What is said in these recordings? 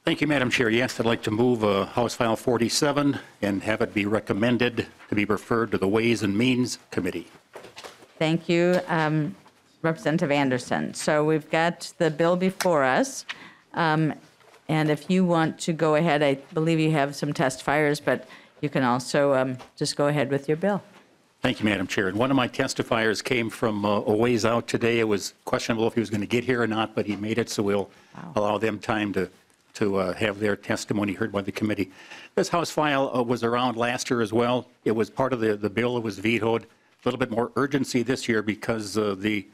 Thank you, Madam Chair. Yes, I'd like to move House File 47 and have it be recommended to be referred to the Ways and Means Committee. Thank you, Representative Anderson. So we've got the bill before us. And if you want to go ahead, I believe you have some testifiers, but you can also just go ahead with your bill. Thank you, Madam Chair. And one of my testifiers came from a ways out today. It was questionable if he was going to get here or not, but he made it, so we'll allow them time to have their testimony heard by the committee. This House file was around last year as well. It was part of the bill that was vetoed. A little bit more urgency this year because the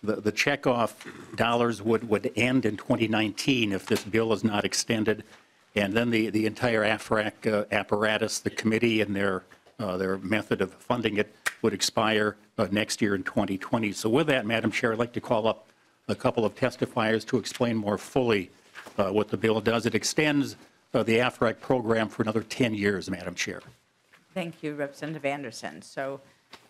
checkoff dollars would end in 2019 if this bill is not extended. And then the entire AFREC apparatus, the committee and their method of funding it would expire next year in 2020. So with that, Madam Chair, I'd like to call up a couple of testifiers to explain more fully what the bill does. It extends the AFREC program for another 10 years, Madam Chair. Thank you, Representative Anderson. So,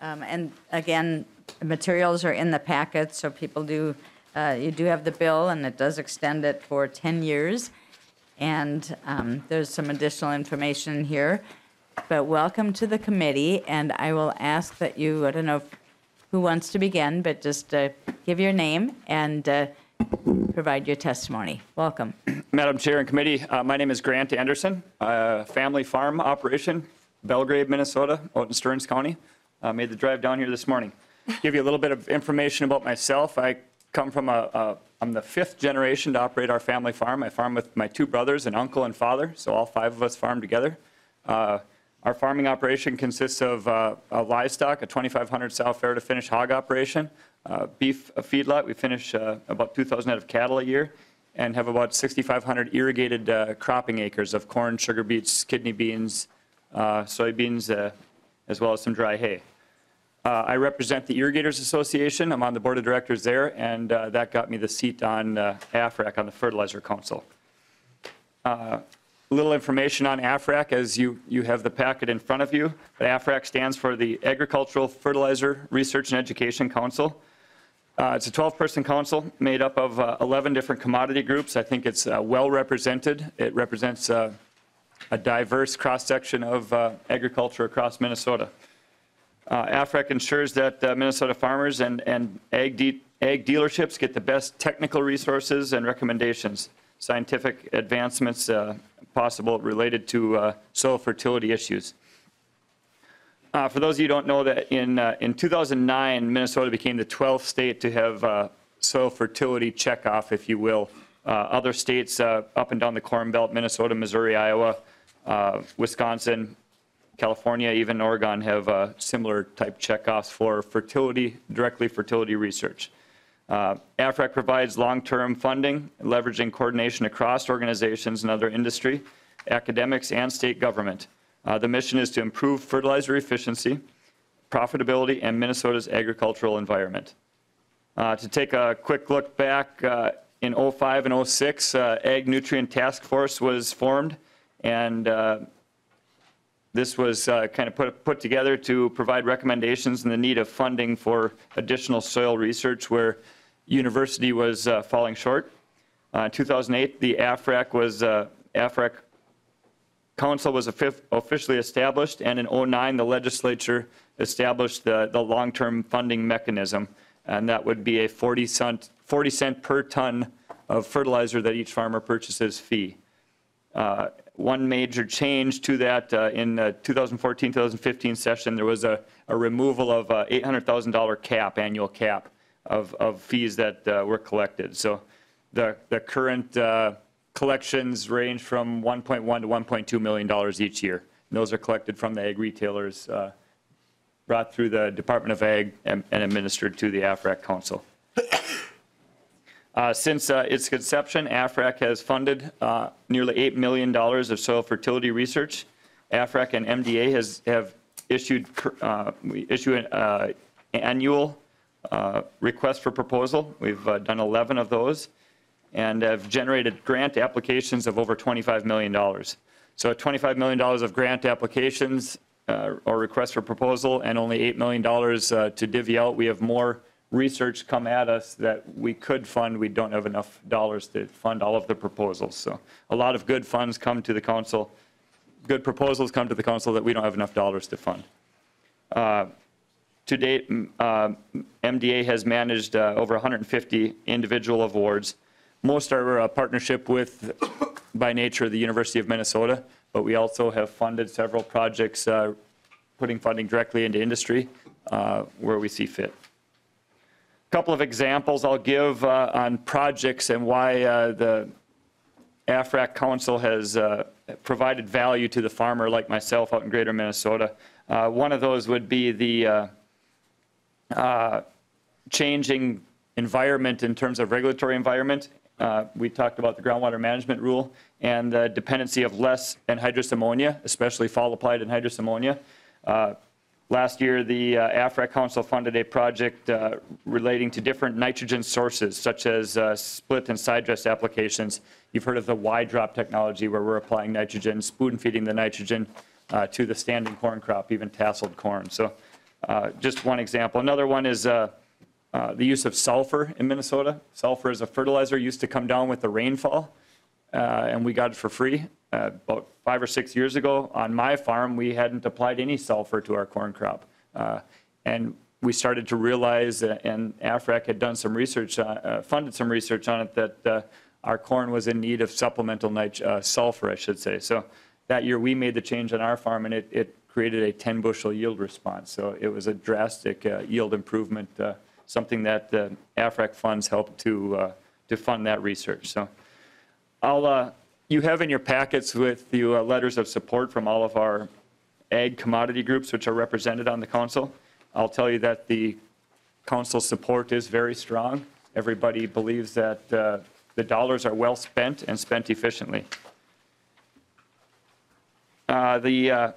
and again, the materials are in the packet, so people you do have the bill, and it does extend it for 10 years. And there's some additional information here. But welcome to the committee, and I will ask that you, I don't know who wants to begin, but just give your name and provide your testimony. Welcome. Madam Chair and committee, my name is Grant Anderson, family farm operation, Belgrade, Minnesota, out in Stearns County. Made the drive down here this morning. Give you a little bit of information about myself. I come from I'm the 5th generation to operate our family farm. I farm with my 2 brothers, an uncle and father, so all 5 of us farm together. Our farming operation consists of livestock, a 2,500 sow fair to finish hog operation, beef feedlot. We finish about 2,000 head of cattle a year and have about 6,500 irrigated cropping acres of corn, sugar beets, kidney beans, soybeans, as well as some dry hay. I represent the Irrigators Association. I'm on the board of directors there, and that got me the seat on AFREC, on the Fertilizer Council. A little information on AFREC as you have the packet in front of you. But AFREC stands for the Agricultural Fertilizer Research and Education Council. It's a 12-person council made up of 11 different commodity groups. I think it's well represented. It represents a diverse cross-section of agriculture across Minnesota. AFREC ensures that Minnesota farmers and ag dealerships get the best technical resources and recommendations, scientific advancements possible related to soil fertility issues. For those of you who don't know, that in 2009, Minnesota became the 12th state to have soil fertility checkoff, if you will. Other states up and down the Corn Belt, Minnesota, Missouri, Iowa, Wisconsin, California, even Oregon have similar type checkoffs for fertility research. AFREC provides long-term funding, leveraging coordination across organizations and other industry, academics, and state government. The mission is to improve fertilizer efficiency, profitability, and Minnesota's agricultural environment. To take a quick look back, in 05 and 06, Ag Nutrient Task Force was formed, and this was kind of put together to provide recommendations and the need of funding for additional soil research where university was falling short. In 2008, the AFREC Council was officially established, and in 2009, the legislature established the long-term funding mechanism, and that would be a 40 cent per ton of fertilizer that each farmer purchases fee. One major change to that in the 2014-2015 session, there was a removal of $800,000 annual cap of fees that were collected. So the current collections range from $1.1 to $1.2 million each year. And those are collected from the ag retailers, brought through the Department of Ag and administered to the AFREC Council. Since its conception, AFREC has funded nearly $8 million of soil fertility research. AFREC and MDA have issued an annual request for proposal. We've done 11 of those and have generated grant applications of over $25 million. So $25 million of grant applications or requests for proposal and only $8 million to divvy out. We have more research come at us that we could fund. We don't have enough dollars to fund all of the proposals. So a lot of good funds come to the council, good proposals come to the council that we don't have enough dollars to fund. To date, MDA has managed over 150 individual awards. Most are a partnership with, by nature, the University of Minnesota, but we also have funded several projects, putting funding directly into industry where we see fit. A couple of examples I'll give on projects and why the AFREC Council has provided value to the farmer like myself out in Greater Minnesota. One of those would be the changing environment in terms of regulatory environment. We talked about the groundwater management rule and the dependency of less anhydrous ammonia, especially fall applied anhydrous ammonia. Last year, the AFREC Council funded a project relating to different nitrogen sources, such as split and side dress applications. You've heard of the Y-drop technology, where we're applying nitrogen, spoon feeding the nitrogen to the standing corn crop, even tasseled corn. So just one example. Another one is the use of sulfur in Minnesota. Sulfur as a fertilizer used to come down with the rainfall, and we got it for free. About 5 or 6 years ago on my farm, we hadn't applied any sulfur to our corn crop. And we started to realize, and AFREC had done some research, funded some research on it, that our corn was in need of supplemental sulfur, I should say. So that year we made the change on our farm, and it created a 10-bushel yield response. So it was a drastic yield improvement, something that AFREC funds helped to fund that research. So you have in your packets with you letters of support from all of our ag commodity groups which are represented on the council. I'll tell you that the council's support is very strong. Everybody believes that the dollars are well spent and spent efficiently. The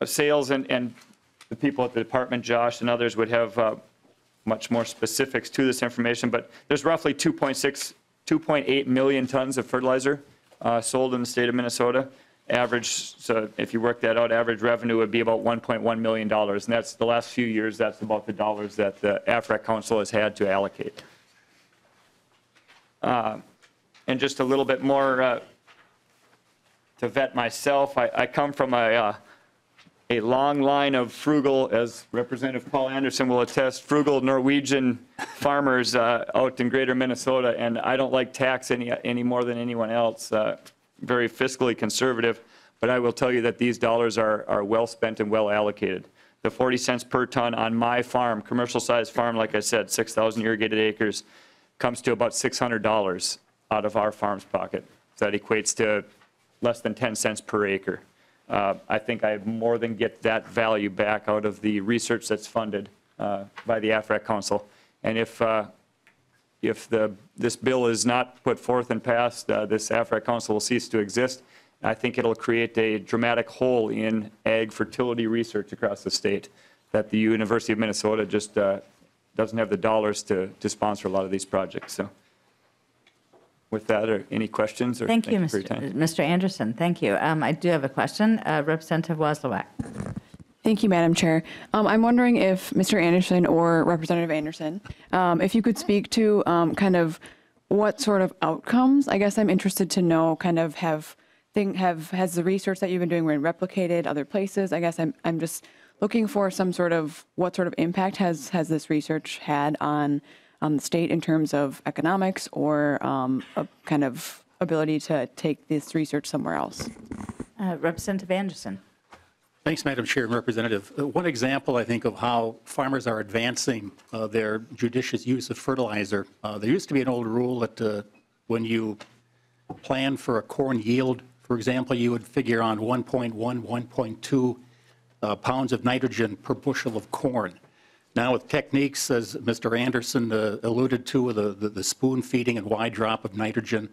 sales and the people at the department, Josh and others, would have much more specifics to this information, but there's roughly 2.8 million tons of fertilizer sold in the state of Minnesota. Average, so if you work that out, average revenue would be about $1.1 million. And that's the last few years, that's about the dollars that the AFREC Council has had to allocate. And just a little bit more to vet myself, I come from a long line of frugal, as Representative Paul Anderson will attest, frugal Norwegian farmers out in Greater Minnesota, and I don't like tax any more than anyone else. Very fiscally conservative, but I will tell you that these dollars are well spent and well allocated. The 40 cents per ton on my farm, commercial-sized farm, like I said, 6,000 irrigated acres, comes to about $600 out of our farm's pocket. So that equates to less than 10 cents per acre. I think I more than get that value back out of the research that's funded by the AFREC Council. And if this bill is not put forth and passed, this AFREC Council will cease to exist. I think it'll create a dramatic hole in ag fertility research across the state that the University of Minnesota just doesn't have the dollars to sponsor a lot of these projects. So with that, are any questions? Or Thank you, for your time. Mr. Anderson. Thank you. I do have a question. Representative Wozlowak. Thank you, Madam Chair. I'm wondering if Mr. Anderson or Representative Anderson, if you could speak to kind of what sort of outcomes, I guess I'm interested to know, kind of has the research that you've been doing been replicated other places? I guess I'm just looking for some sort of, what sort of impact has this research had on the state in terms of economics or a kind of ability to take this research somewhere else? Representative Anderson. Thanks, Madam Chair and Representative. One example, I think, of how farmers are advancing their judicious use of fertilizer. There used to be an old rule that when you plan for a corn yield, for example, you would figure on 1.1, 1.2 pounds of nitrogen per bushel of corn. Now, with techniques, as Mr. Anderson alluded to, the spoon feeding and wide drop of nitrogen,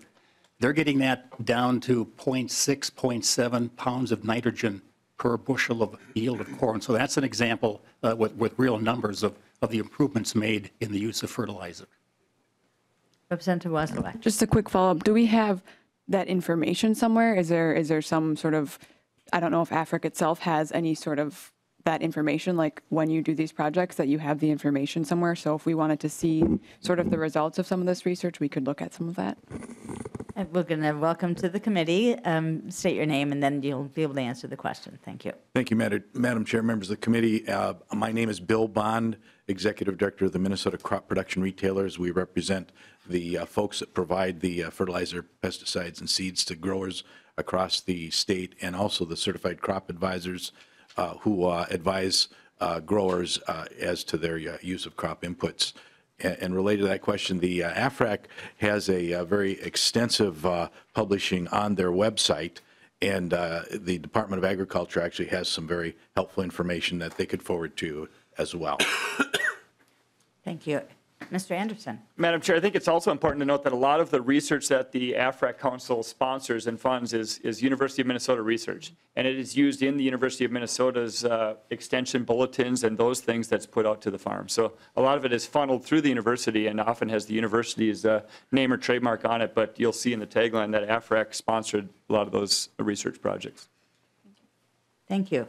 they're getting that down to 0.6, 0.7 pounds of nitrogen per bushel of yield of corn. So that's an example with real numbers of the improvements made in the use of fertilizer. Representative Wozlowak. Just a quick follow-up. Do we have that information somewhere? Is there some sort of, I don't know if AFREC itself has any sort of that information, like when you do these projects, that you have the information somewhere. So if we wanted to see sort of the results of some of this research, we could look at some of that. We're going to welcome to the committee. State your name, and then you'll be able to answer the question. Thank you. Thank you, Madam Chair, members of the committee. My name is Bill Bond, Executive Director of the Minnesota Crop Production Retailers. We represent the folks that provide the fertilizer, pesticides, and seeds to growers across the state, and also the certified crop advisors who advise growers as to their use of crop inputs. And related to that question, the AFREC has a very extensive publishing on their website, and the Department of Agriculture actually has some very helpful information that they could forward to as well. Thank you. Mr. Anderson. Madam Chair, I think it's also important to note that a lot of the research that the AFREC Council sponsors and funds is University of Minnesota research, and it is used in the University of Minnesota's extension bulletins and those things that's put out to the farm. So a lot of it is funneled through the university and often has the university's name or trademark on it, but you'll see in the tagline that AFREC sponsored a lot of those research projects. Thank you.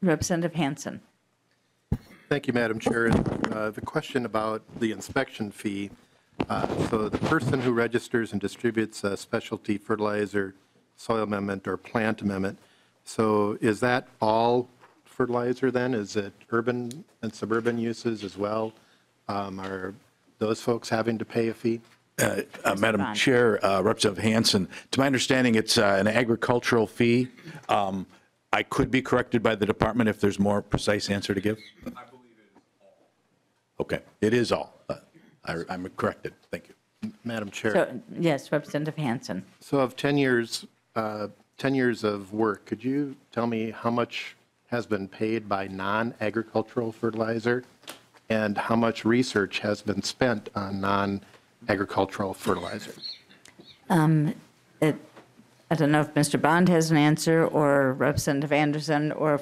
Representative Hansen. Thank you, Madam Chair. The question about the inspection fee, so the person who registers and distributes a specialty fertilizer, soil amendment, or plant amendment, so is that all fertilizer then? Is it urban and suburban uses as well? Are those folks having to pay a fee? Madam Bond. Chair, Representative Hansen, to my understanding, it's an agricultural fee. I could be corrected by the department if there's more precise answer to give. I believe it is all. Okay, it is all. I'm corrected. Thank you. Madam Chair. So, yes, Representative Hansen. So of 10 years of work, could you tell me how much has been paid by non-agricultural fertilizer and how much research has been spent on non-agricultural fertilizer? I don't know if Mr. Bond has an answer, or Representative Anderson, or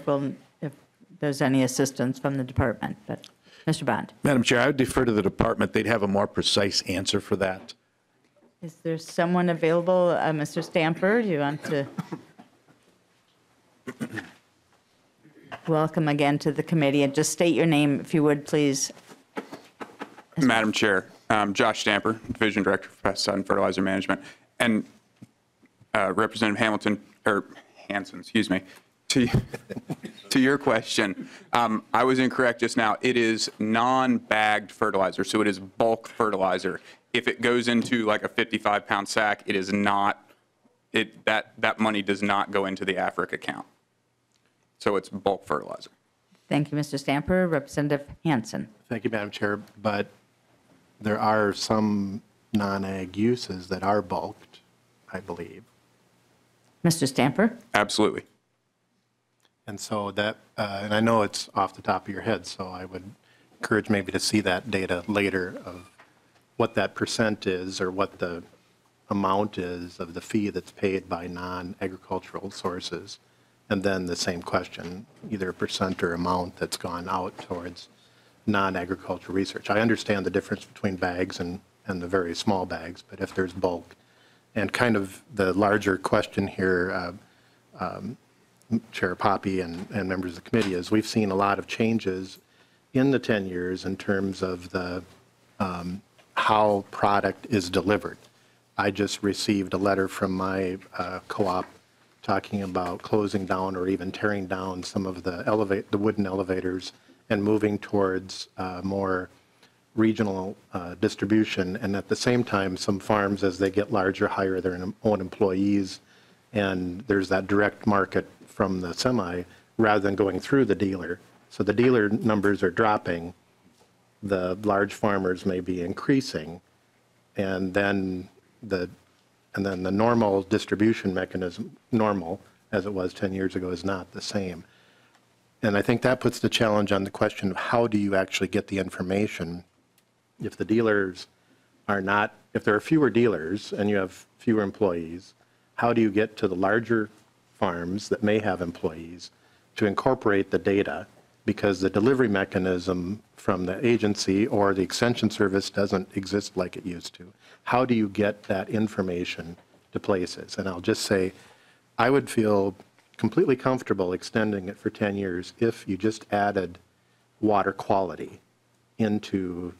if there's any assistance from the department, but Mr. Bond. Madam Chair, I would defer to the department. They'd have a more precise answer for that. Is there someone available? Mr. Stamper, do you want to? Welcome again to the committee, and just state your name, if you would, please. Madam Chair, Josh Stamper, Division Director for Pesticide and Fertilizer Management. And Representative Hansen, excuse me, to your question, I was incorrect just now. It is non-bagged fertilizer, so it is bulk fertilizer. If it goes into like a 55-pound sack, it is not, that money does not go into the AFREC account. So it's bulk fertilizer. Thank you, Mr. Stamper. Representative Hansen. Thank you, Madam Chair, but there are some non-ag uses that are bulked, I believe. Mr. Stamper. Absolutely. And so that, and I know it's off the top of your head, so I would encourage maybe to see that data later of what that percent is or what the amount is of the fee that's paid by non-agricultural sources. And then the same question, either a percent or amount that's gone out towards non-agricultural research. I understand the difference between bags and the very small bags, but if there's bulk, and kind of the larger question here, Chair Poppy and members of the committee, is we've seen a lot of changes in the 10 years in terms of the how product is delivered. I just received a letter from my co-op talking about closing down or even tearing down some of the wooden elevators and moving towards more regional distribution, and at the same time, some farms, as they get larger, hire their own employees, and there's that direct market from the semi rather than going through the dealer. So the dealer numbers are dropping, the large farmers may be increasing, and then the normal distribution mechanism, normal as it was 10 years ago, is not the same. And I think that puts the challenge on the question of how do you actually get the information if the dealers are not, if there are fewer dealers and you have fewer employees, how do you get to the larger farms that may have employees to incorporate the data, because the delivery mechanism from the agency or the extension service doesn't exist like it used to. How do you get that information to places? And I'll just say, I would feel completely comfortable extending it for 10 years if you just added water quality into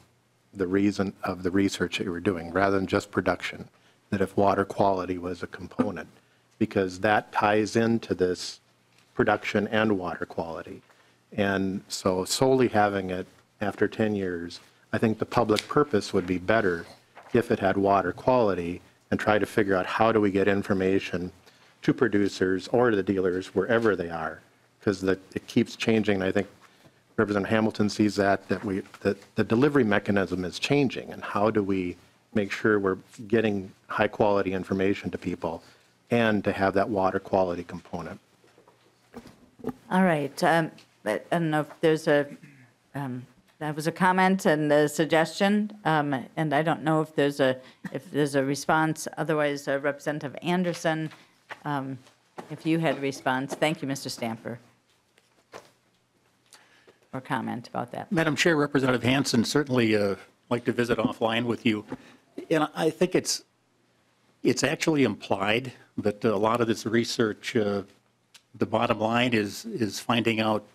the reason of the research that you were doing, rather than just production, that if water quality was a component, because that ties into this production and water quality. And so solely having it after 10 years, I think the public purpose would be better if it had water quality, and try to figure out how do we get information to producers or to the dealers wherever they are, because it keeps changing. And I think Representative Hamilton sees that the delivery mechanism is changing, and how do we make sure we're getting high quality information to people and to have that water quality component. All right. I don't know if there's that was a comment and a suggestion, and I don't know if there's a response. Otherwise, Representative Anderson, if you had a response. Thank you, Mr. Stamper. Or comment about that. Madam Chair, Representative Hansen, certainly like to visit offline with you. And I think it's actually implied that a lot of this research, the bottom line is finding out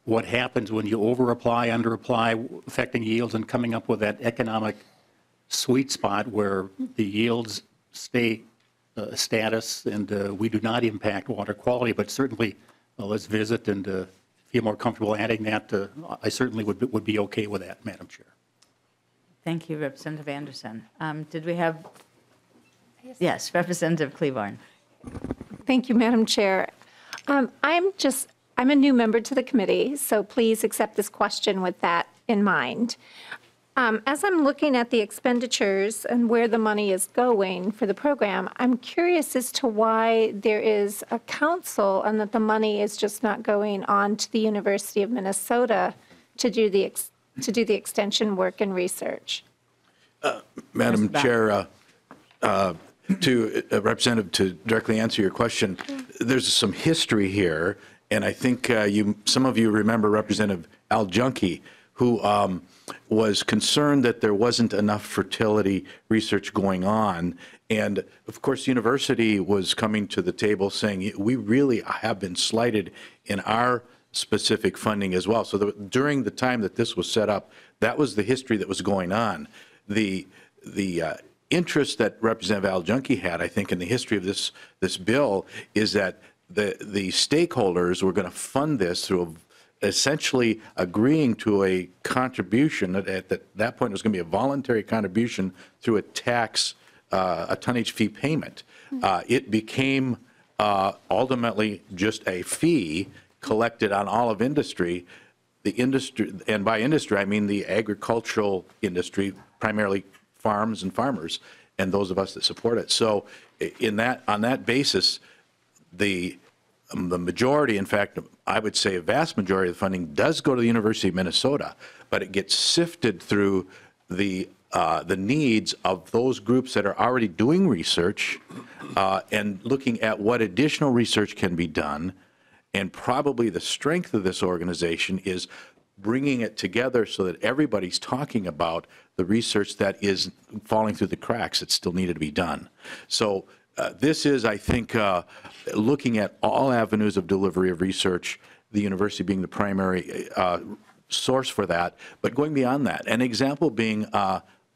what happens when you over-apply, under-apply, affecting yields, and coming up with that economic sweet spot where the yields stay status and we do not impact water quality. But certainly, let's visit, and if you're more comfortable adding that, I certainly would be okay with that, Madam Chair. Thank you, Representative Anderson. Did we have? Yes, Representative Cleaborn. Thank you, Madam Chair. I'm a new member to the committee, so please accept this question with that in mind. As I'm looking at the expenditures and where the money is going for the program, I'm curious as to why there is a council and that the money is just not going on to the University of Minnesota to do the extension work and research. Madam Chair, to Representative, to directly answer your question, there's some history here, and I think some of you remember Representative Al Junkie, who was concerned that there wasn't enough fertility research going on. And of course, the university was coming to the table saying, we really have been slighted in our specific funding as well. So during the time that this was set up, that was the history that was going on. The interest that Representative Al Junkie had, I think, in the history of this bill is that the stakeholders were going to fund this through essentially agreeing to a contribution at that point. It was going to be a voluntary contribution through a tax, a tonnage fee payment. It became ultimately just a fee collected on all of industry. The industry, and by industry I mean the agricultural industry, primarily farms and farmers, and those of us that support it. So on that basis, the majority, in fact, I would say a vast majority of the funding does go to the University of Minnesota, but it gets sifted through the needs of those groups that are already doing research and looking at what additional research can be done. And probably the strength of this organization is bringing it together so that everybody's talking about the research that is falling through the cracks that still needed to be done. So this is, I think, looking at all avenues of delivery of research, the university being the primary source for that, but going beyond that. An example being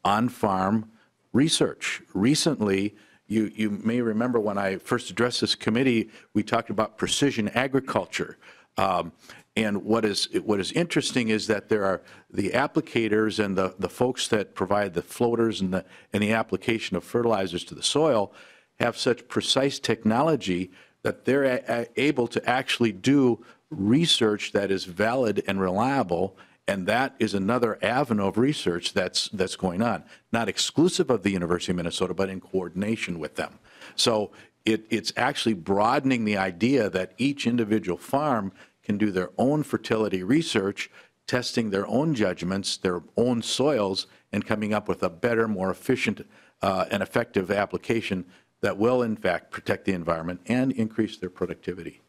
on-farm research. Recently, you may remember when I first addressed this committee, we talked about precision agriculture. And what is interesting is that there are the applicators and the folks that provide the floaters and the application of fertilizers to the soil have such precise technology that they're able to actually do research that is valid and reliable, and that is another avenue of research that's going on, not exclusive of the University of Minnesota, but in coordination with them. So it's actually broadening the idea that each individual farm can do their own fertility research, testing their own judgments, their own soils, and coming up with a better, more efficient and effective application that will, in fact, protect the environment and increase their productivity.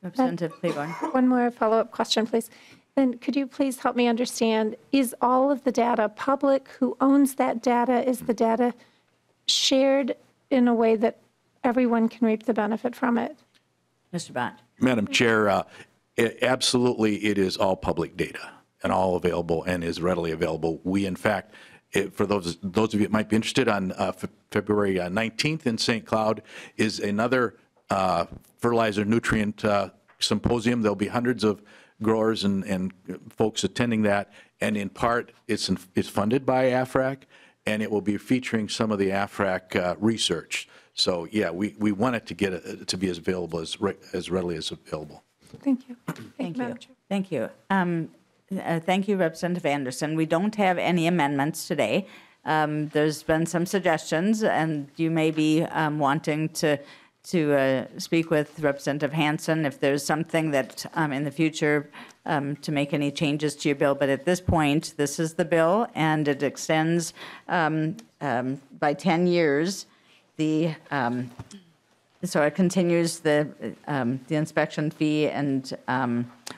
Representative Cleaborn. One more follow-up question, please. Then could you please help me understand, is all of the data public? Who owns that data? Is the data shared in a way that everyone can reap the benefit from it? Mr. Bott? Madam Chair, absolutely, it is all public data and all available and is readily available. We, in fact, for those of you that might be interested, on February 19th in St. Cloud is another fertilizer nutrient symposium. There'll be hundreds of growers and folks attending that, and in part, it's funded by AFREC, and it will be featuring some of the AFREC research. So, yeah, we want it to get to be as available as readily as available. Thank you. Thank Madam you. Chair. Thank you. Thank you, Representative Anderson. We don't have any amendments today. There's been some suggestions, and you may be wanting to speak with Representative Hansen if there's something that in the future to make any changes to your bill. But at this point, this is the bill, and it extends by 10 years so it continues the inspection fee and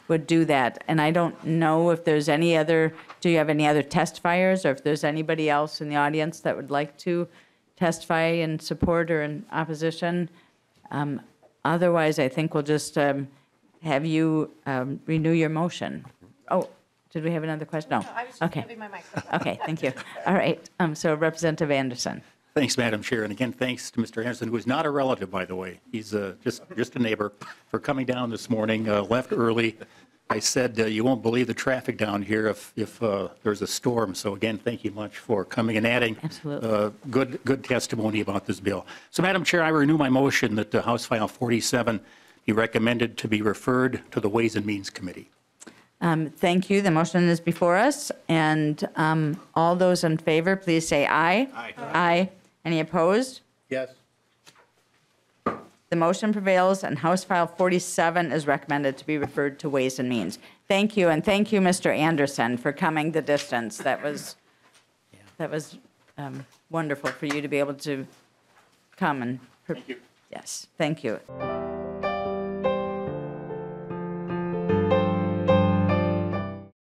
would do that. And I don't know if there's any other, do you have any other testifiers, or if there's anybody else in the audience that would like to testify in support or in opposition? Otherwise, I think we'll just have you renew your motion. Oh, did we have another question? No. I was just Okay. giving my microphone. Okay, thank you. All right, so Representative Anderson. Thanks, Madam Chair. And again, thanks to Mr. Anderson, who is not a relative, by the way. He's just a neighbor, for coming down this morning, left early. I said, you won't believe the traffic down here if there's a storm. So again, thank you much for coming and adding good testimony about this bill. So, Madam Chair, I renew my motion that House File 47 be recommended to be referred to the Ways and Means Committee. Thank you. The motion is before us. And all those in favor, please say aye. Aye. Aye. Any opposed? Yes. The motion prevails, and House File 47 is recommended to be referred to Ways and Means. Thank you, and thank you, Mr. Anderson, for coming the distance. That was wonderful for you to be able to come and. Thank you. Yes, thank you.